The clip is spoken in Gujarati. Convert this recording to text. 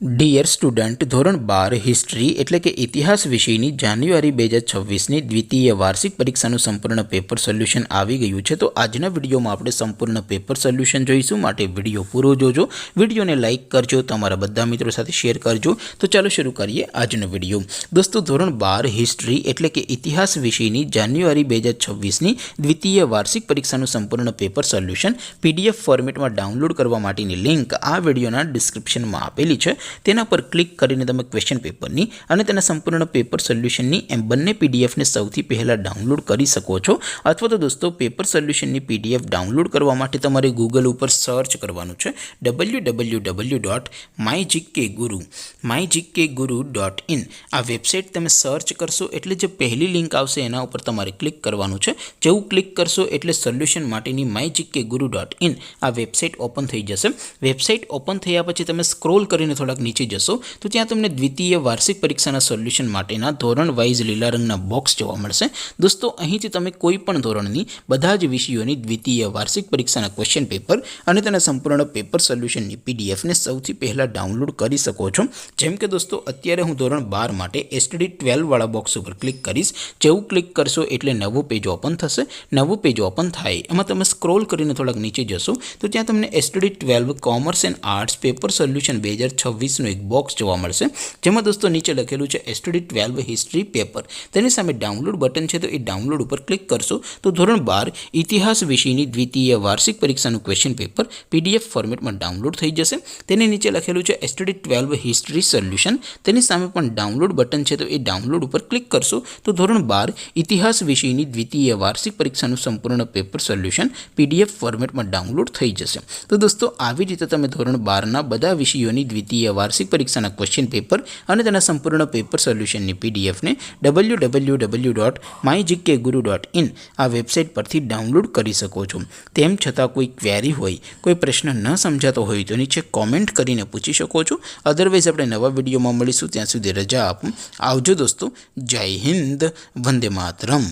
ડિયર સ્ટુડન્ટ, ધોરણ 12 હિસ્ટ્રી એટલે કે ઇતિહાસ વિષયની જાન્યુઆરી 2026ની દ્વિતીય વાર્ષિક પરીક્ષાનું સંપૂર્ણ પેપર સોલ્યુશન આવી ગયું છે। તો આજના વિડીયોમાં આપણે સંપૂર્ણ પેપર સોલ્યુશન જોઈશું, માટે વિડીયો પૂરો જોજો, વિડીયોને લાઇક કરજો, તમારા બધા મિત્રો સાથે શેર કરજો। તો ચાલો શરૂ કરીએ આજનો વિડીયો। દોસ્તો, ધોરણ 12 હિસ્ટ્રી એટલે કે ઇતિહાસ વિષયની જાન્યુઆરી 2026ની દ્વિતીય વાર્ષિક પરીક્ષાનું સંપૂર્ણ પેપર સોલ્યુશન PDF ફોર્મેટમાં ડાઉનલોડ કરવા માટેની લિંક આ વિડીયોના ડિસ્ક્રિપ્શનમાં આપેલી છે। તેના પર ક્લિક કરીને તમે ક્વેશ્ચન પેપરની અને તેના સંપૂર્ણ પેપર સોલ્યુશનની એમ બંને પીડીએફને સૌથી પહેલાં ડાઉનલોડ કરી શકો છો। અથવા તો દોસ્તો, પેપર સોલ્યુશનની પીડીએફ ડાઉનલોડ કરવા માટે તમારે ગૂગલ ઉપર સર્ચ કરવાનું છે www.mygkguru.in। આ વેબસાઇટ તમે સર્ચ કરશો એટલે જે પહેલી લિંક આવશે એના ઉપર તમારે ક્લિક કરવાનું છે। જેવું ક્લિક કરશો એટલે સોલ્યુશન માટેની mygkguru.in આ વેબસાઇટ ઓપન થઈ જશે। વેબસાઇટ ઓપન થયા પછી તમે સ્ક્રોલ કરીને થોડાક નીચે જશો તો ત્યાં તમને દ્વિતીય વાર્ષિક પરીક્ષાના સોલ્યુશન માટેના ધોરણ વાઇઝ લીલા રંગના બોક્સ જોવા મળશે। દોસ્તો, અહીંથી તમે કોઈ પણ ધોરણની બધા જ વિષયોની દ્વિતીય વાર્ષિક પરીક્ષાના ક્વેશ્ચન પેપર અને તેના સંપૂર્ણ પેપર સોલ્યુશનની પીડીએફને સૌથી પહેલાં ડાઉનલોડ કરી શકો છો। જેમ કે દોસ્તો, અત્યારે હું ધોરણ 12 માટે STD 12 વાળા બોક્સ ઉપર ક્લિક કરીશ। જેવું ક્લિક કરશો એટલે નવું પેજ ઓપન થશે। નવું પેજ ઓપન થાય એમાં તમે સ્ક્રોલ કરીને થોડાક નીચે જશો તો ત્યાં તમને STD 12 commerce and arts paper solution 2026નું એક બોક્સ જોવા મળશે, જેમાં દોસ્તો નીચે લખેલું છે STD 12 હિસ્ટ્રી પેપર। તેની સામે ડાઉનલોડ બટન છે, તો એ ડાઉનલોડ ઉપર ક્લિક કરશો તો ધોરણ 12 ઇતિહાસ વિષયની દ્વિતીય વાર્ષિક પરીક્ષાનું ક્વેશ્ચન પેપર PDF ફોર્મેટમાં ડાઉનલોડ થઈ જશે। તેની નીચે લખેલું છે STD 12 હિસ્ટ્રી સોલ્યુશન। તેની સામે પણ ડાઉનલોડ બટન છે, તો એ ડાઉનલોડ ઉપર ક્લિક કરશો તો ધોરણ 12 ઇતિહાસ વિષયની દ્વિતીય વાર્ષિક પરીક્ષાનું સંપૂર્ણ પેપર સોલ્યુશન PDF ફોર્મેટમાં ડાઉનલોડ થઈ જશે। તો દોસ્તો, આવી રીતે તમે ધોરણ 12ના બધા વિષયોની દ્વિતીય વાર્ષિક પરીક્ષાના ક્વેશ્ચન પેપર અને તેના સંપૂર્ણ પેપર સોલ્યુશનની પીડીએફને www.mygkguru.in આ વેબસાઇટ પરથી ડાઉનલોડ કરી શકો છો। તેમ છતાં કોઈ ક્વેરી હોય, કોઈ પ્રશ્ન ન સમજાતો હોય તો નીચે કોમેન્ટ કરીને પૂછી શકો છો। અધરવાઇઝ આપણે નવા વિડીયોમાં મળીશું, ત્યાં સુધી રજા આપો। આવજો દોસ્તો, જય હિન્દ, વંદે માતરમ।